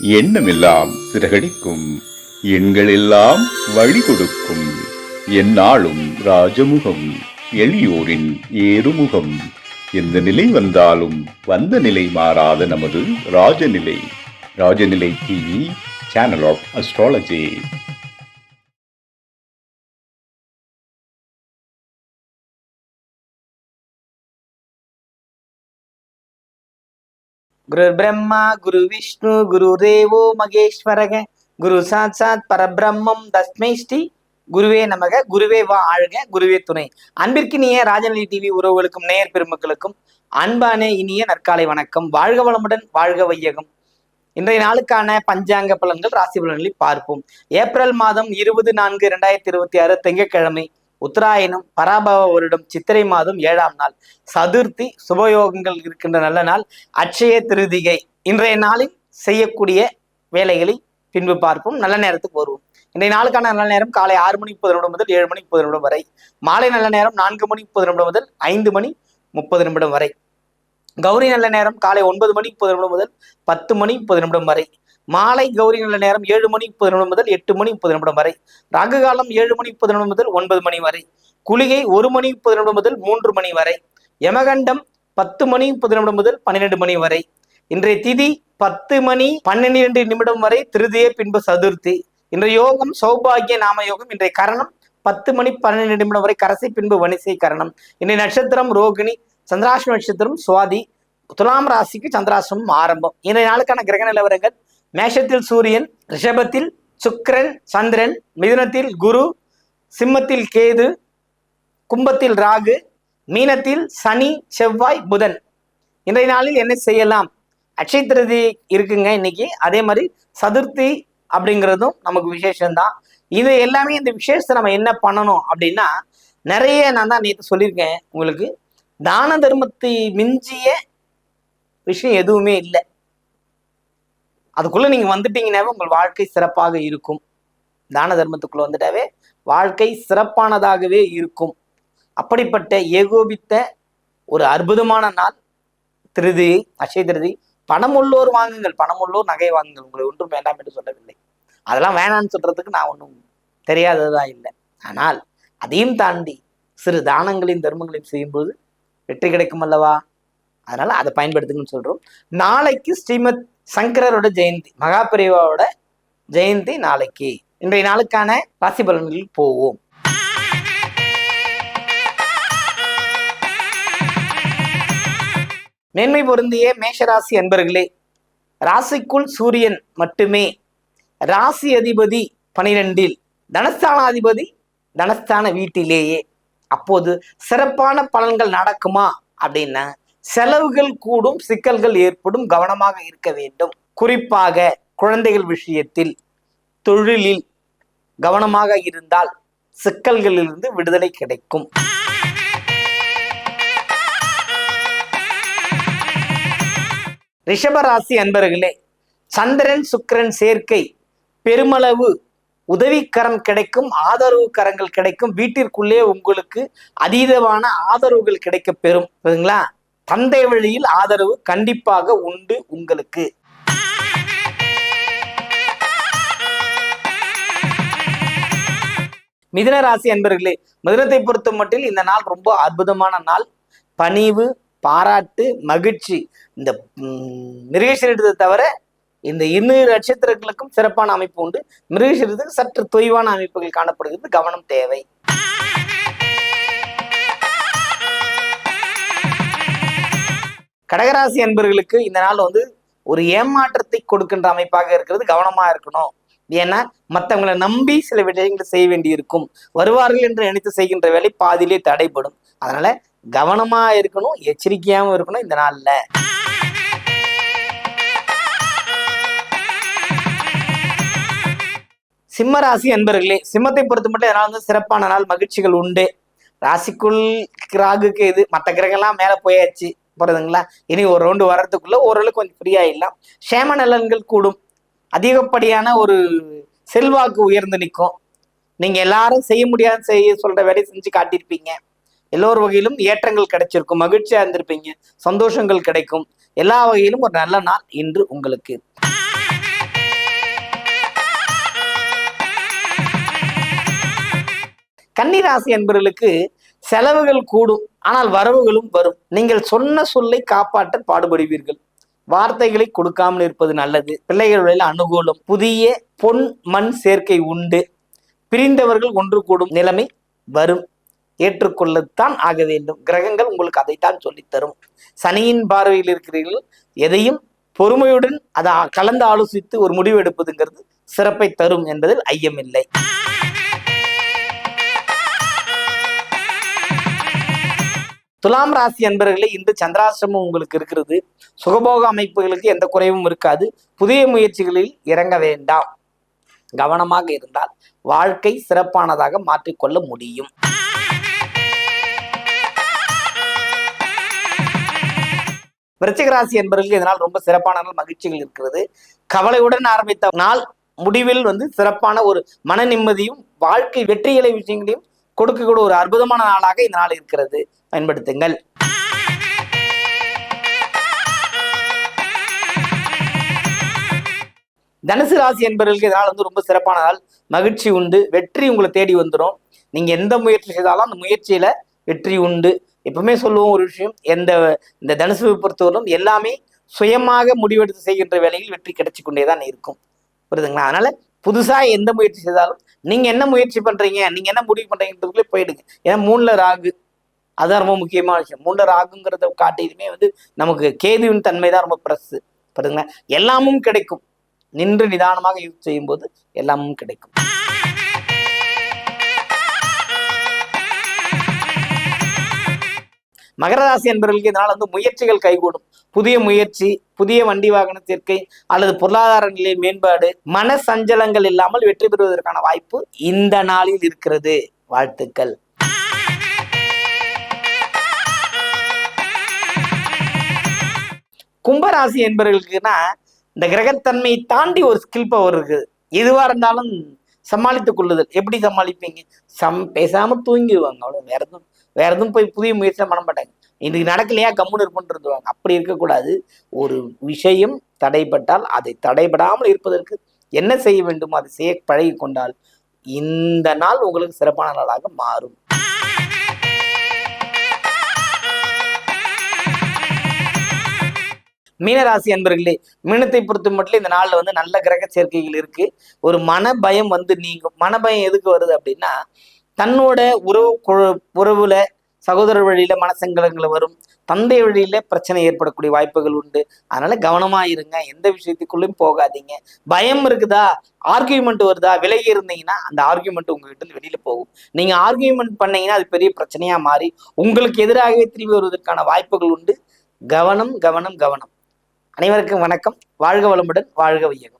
எண்ணமெல்லாம் சிறகடிக்கும், எண்களெல்லாம் வழி கொடுக்கும், எந்நாளும் ராஜமுகம், எளியோரின் ஏறுமுகம். எந்த நிலை வந்தாலும் வந்த நிலை மாறாத நமது Rajanilai. Rajanilai TV, channel of astrology. குரு பிரம்மா குரு விஷ்ணு குரு தேவோ மகேஸ்வரக குரு சாட்சாத் பரபிரம்மம் தஸ்மை ஸ்ரீ குருவே நமக. குருவே வா ஆழ்க, குருவே துணை. அன்பிற்கினிய ராஜநிலை டிவி உறவுகளுக்கும் நேயர் பெருமக்களுக்கும் அன்பான இனிய நற்காலை வணக்கம். வாழ்க வளமுடன், வாழ்க வையகம். இன்றைய நாளுக்கான பஞ்சாங்க பலன்கள், ராசி பலன்களை பார்ப்போம். ஏப்ரல் மாதம் 20/4/2026 திங்கட்கிழமை, உத்தராயணம், பராபவ வருடம், சித்திரை மாதம் 7ஆம் நாள், சதுர்த்தி, சுபயோகங்கள் இருக்கின்ற நல்ல நாள், அட்சய திருதிகை. இன்றைய நாளில் செய்யக்கூடிய வேலைகளை பின்பு பார்ப்போம். நல்ல நேரத்துக்கு வருவோம். இன்றைய நாளுக்கான நல்ல நேரம் காலை 6:30 முதல் 7:30 வரை, மாலை நல்ல நேரம் 4:30 முதல் 5:30 வரை, கௌரி நல்ல நேரம் காலை 9:30 முதல் 10:30 வரை, மாலை கௌரி நல்ல நேரம் 7:30 முதல் 8:30 வரை, ராகு காலம் 7:30 முதல் 9 வரை, குளிகை 1:30 முதல் 3 வரை, யமகண்டம் 10:30 முதல் 12 வரை. இன்றைய திதி 10:12 வரை திருதியே, பின்பு சதுர்த்தி. இன்றைய யோகம் சௌபாகிய நாம யோகம். இன்றைய கரணம் 10:12 வரை கரசி, பின்பு வனிசை கரணம். இன்றைய நட்சத்திரம் ரோகிணி, சந்திராஷ்டம நட்சத்திரம் சுவாதி. துலாம் ராசிக்கு சந்திராசிரமம் ஆரம்பம். இன்றைய நாளுக்கான கிரக நிலவரங்கள்: மேஷத்தில் சூரியன், ரிஷபத்தில் சுக்கிரன் சந்திரன், மிதுனத்தில் குரு, சிம்மத்தில் கேது, கும்பத்தில் ராகு, மீனத்தில் சனி செவ்வாய் புதன். இன்றைய நாளில் என்ன செய்யலாம்? அட்சய திருதி இருக்குங்க இன்னைக்கு. அதே மாதிரி சதுர்த்தி அப்படிங்கிறதும் நமக்கு விசேஷம்தான். இது எல்லாமே இந்த விசேஷத்தை நம்ம என்ன பண்ணணும் அப்படின்னா, நிறைய நான் தான் நேற்று சொல்லியிருக்கேன் உங்களுக்கு, தான தர்மத்தை மிஞ்சிய விஷயம் எதுவுமே இல்லை. அதுக்குள்ள நீங்க வந்துட்டீங்கன்னாவே உங்கள் வாழ்க்கை சிறப்பாக இருக்கும். தான தர்மத்துக்குள்ள வந்துட்டாவே வாழ்க்கை சிறப்பானதாகவே இருக்கும். அப்படிப்பட்ட ஏகோபித்த ஒரு அற்புதமான நாள் திருதி, அட்சய திருதி. பணம் உள்ளோர் வாங்குங்கள், பணம் உள்ளோர் நகை வாங்குங்கள், உங்களை ஒன்றும் வேண்டாம் என்று சொல்லவில்லை. அதெல்லாம் வேணான்னு சொல்றதுக்கு நான் ஒன்றும் தெரியாததான் இல்லை. ஆனால் அதையும் தாண்டி சிறு தானங்களையும் தர்மங்களையும் செய்யும்போது வெற்றி கிடைக்கும் அல்லவா? அதனால அதை பயன்படுத்துங்கன்னு சொல்றோம். நாளைக்கு ஸ்ரீமத் சங்கரோட ஜெயந்தி, மகாபிரிவாவோட ஜெயந்தி நாளைக்கு. இன்றைய நாளுக்கான ராசி பலன்களில் போவோம். மேன்மை பொருந்திய மேஷராசி அன்பர்களே, ராசிக்குள் சூரியன் மட்டுமே, ராசி அதிபதி 12, தனஸ்தானாதிபதி தனஸ்தான வீட்டிலேயே. அப்போது சிறப்பான பலன்கள் நடக்குமா அப்படின்னா, செலவுகள் கூடும், சிக்கல்கள் ஏற்படும், கவனமாக இருக்க வேண்டும். குறிப்பாக குழந்தைகள் விஷயத்தில், தொழிலில் கவனமாக இருந்தால் சிக்கல்களிலிருந்து விடுதலை கிடைக்கும். ரிஷபராசி அன்பர்களே, சந்திரன் சுக்கிரன் சேர்க்கை பெருமளவு உதவிக்கரம் கிடைக்கும், ஆதரவு கரங்கள் கிடைக்கும். வீட்டிற்குள்ளே உங்களுக்கு அதீதமான ஆதரவுகள் கிடைக்க பெறும். சரிங்களா? தந்தை வழியில் ஆதரவு கண்டிப்பாக உண்டு உங்களுக்கு. மிதுன ராசி அன்பர்களே, மிதுனத்தை பொறுத்த மட்டில் இந்த நாள் ரொம்ப அற்புதமான நாள். பணிவு, பாராட்டு, மகிழ்ச்சி. இந்த மிருகசீரிடத்தை தவிர இந்த 2 நட்சத்திரங்களுக்கும் சிறப்பான அமைப்பு உண்டு. மிருகசீரிடத்துக்கு சற்று தொய்வான அமைப்புகள் காணப்படுகிறது, கவனம் தேவை. கடகராசி அன்பர்களுக்கு இந்த நாள் ஒரு ஏமாற்றத்தை கொடுக்கின்ற அமைப்பாக இருக்கிறது. கவனமா இருக்கணும். ஏன்னா மற்றவங்களை நம்பி சில விஷயங்களை செய்ய வேண்டி இருக்கும். வருவார்கள் என்று நினைத்து செய்கின்ற வேலை பாதியிலே தடைப்படும். அதனால கவனமா இருக்கணும், எச்சரிக்கையாகவும் இருக்கணும் இந்த நாள்ல. சிம்ம ராசி அன்பர்களே, சிம்மத்தை பொறுத்த மட்டும் இதனால சிறப்பான நாள், மகிழ்ச்சிகள் உண்டு. ராசிக்குள் ராகுக்கு இது, மற்ற கிரகம்லாம் மேல போயாச்சு போறதுங்களா. இனி ஒரு ரவுண்டு வர்றதுக்குள்ள ஓரளவுக்கு கொஞ்சம் ஃப்ரீ ஆயிடலாம். சேம நலன்கள் கூடும், அதிகப்படியான ஒரு செல்வாக்கு உயர்ந்து நிற்கும். நீங்க எல்லாரும் செய்ய முடியாது செய்ய சொல்ற வேலையை செஞ்சு காட்டியிருப்பீங்க. எல்லோரு வகையிலும் ஏற்றங்கள் கிடைச்சிருக்கும், மகிழ்ச்சியா இருந்திருப்பீங்க, சந்தோஷங்கள் கிடைக்கும். எல்லா வகையிலும் ஒரு நல்ல நாள் இன்று உங்களுக்கு. கன்னிராசி என்பவர்களுக்கு செலவுகள் கூடும், ஆனால் வரவுகளும் வரும். நீங்கள் சொன்ன சொல்லை காப்பாற்ற பாடுபடுவீர்கள். வார்த்தைகளை கொடுக்காமல் இருப்பது நல்லது. பிள்ளைகளில் அனுகூலம். புதிய பொன் மண் சேர்க்கை உண்டு. பிரிந்தவர்கள் ஒன்று கூடும் நிலைமை வரும். ஏற்றுக்கொள்ளத்தான் ஆக வேண்டும். கிரகங்கள் உங்களுக்கு அதைத்தான் சொல்லித்தரும். சனியின் பார்வையில் இருக்கிறீர்கள். எதையும் பொறுமையுடன் அதை கலந்து ஆலோசித்து ஒரு முடிவு எடுப்பதுங்கிறது சிறப்பை தரும் என்பதில் ஐயமில்லை. துலாம் ராசி அன்பர்களே, இன்று சந்திராசிரமம் உங்களுக்கு இருக்கிறது. சுகபோக அமைப்புகளுக்கு எந்த குறைவும் இருக்காது. புதிய முயற்சிகளில் இறங்க வேண்டாம். கவனமாக இருந்தால் வாழ்க்கை சிறப்பானதாக மாற்றிக்கொள்ள முடியும். விருச்சிக ராசி என்பவர்களுக்கு இதனால் ரொம்ப சிறப்பான நாள், மகிழ்ச்சிகள் இருக்கிறது. கவலையுடன் ஆரம்பித்த நாள் முடிவில் சிறப்பான ஒரு மன நிம்மதியும் வாழ்க்கை வெற்றிகளை விஷயங்களையும் கொடுக்கக்கூடிய ஒரு அற்புதமான நாளாக இந்த நாள் இருக்கிறது. பயன்படுத்துங்கள். தனுசு ராசி என்பவர்களுக்கு இதனால் ரொம்ப சிறப்பான நாள், மகிழ்ச்சி உண்டு. வெற்றி உங்களை தேடி வந்துடும். நீங்க எந்த முயற்சி செய்தாலும் அந்த முயற்சியில வெற்றி உண்டு. எப்பவுமே சொல்லுவோம் ஒரு விஷயம், இந்த தனுசுவை பொறுத்தவரைக்கும் எல்லாமே சுயமாக முடிவெடுத்து செய்கின்ற வேலையில் வெற்றி கிடைச்சி கொண்டேதான் இருக்கும். புரியுதுங்களா? அதனால புதுசா எந்த முயற்சி செய்தாலும் நீங்க என்ன முயற்சி பண்றீங்க, நீங்க என்ன முடிவு பண்றீங்கன்றதுக்குள்ளே போயிடுங்க. ஏன்னா 3ல ராகு, அதுதான் ரொம்ப முக்கியமான விஷயம். 3ல ராகுங்கிறத காட்டிலுமே நமக்கு கேதுவின் தன்மை தான் ரொம்ப பிரஸ். புரியுதுங்களா? எல்லாமும் கிடைக்கும். நின்று நிதானமாக யூஸ் செய்யும் போது எல்லாமும் கிடைக்கும். மகர ராசி என்பவர்களுக்கு இதனால் முயற்சிகள் கைகூடும். புதிய முயற்சி, புதிய வண்டி வாகன சேர்க்கை அல்லது பொருளாதார நிலை மேம்பாடு, மன சஞ்சலங்கள் இல்லாமல் வெற்றி பெறுவதற்கான வாய்ப்பு இந்த நாளில் இருக்கிறது. வாழ்த்துக்கள். கும்பராசி என்பவர்களுக்குன்னா இந்த கிரகத்தன்மையை தாண்டி ஒரு ஸ்கில் பவர் இருக்குது. எதுவா இருந்தாலும் சமாளித்துக் கொள்ளுதல். எப்படி சமாளிப்பீங்க? பேசாம தூங்கிடுவாங்க. அவ்வளவு. வேற எதுவும் போய் புதிய முயற்சி பண்ண மாட்டாங்க. இன்னைக்கு நடக்கலையா கம்முன்னு இருப்போன்ருவாங்க. அப்படி இருக்கக்கூடாது. ஒரு விஷயம் தடைப்பட்டால் அதை தடைபடாமல் இருப்பதற்கு என்ன செய்ய வேண்டுமோ அதை செய்ய பழகி கொண்டால் இந்த நாள் உங்களுக்கு சிறப்பான நாளாக மாறும். மீனராசி அன்பர்களே, மீனத்தை பொறுத்த மட்டும் இந்த நாள்ல நல்ல கிரக சேர்க்கைகள் இருக்கு. ஒரு மன பயம் நீங்கும். மனபயம் எதுக்கு வருது அப்படின்னா, தன்னோட உறவுல சகோதரர் வழியில மனசங்கடங்கள் வரும். தந்தை வழியில பிரச்சனை ஏற்படக்கூடிய வாய்ப்புகள் உண்டு. அதனால கவனமா இருங்க. எந்த விஷயத்துக்குள்ளும் போகாதீங்க. பயம் இருக்குதா, ஆர்கியூமெண்ட் வருதா, விலகி இருந்தீங்கன்னா அந்த ஆர்கியூமெண்ட் உங்ககிட்ட வெளியில போகும். நீங்க ஆர்கியூமெண்ட் பண்ணீங்கன்னா அது பெரிய பிரச்சனையா மாறி உங்களுக்கு எதிராகவே திரும்பி வருவதற்கான வாய்ப்புகள் உண்டு. கவனம், கவனம், கவனம். அனைவருக்கும் வணக்கம். வாழ்க வளமுடன், வாழ்க வையகம்.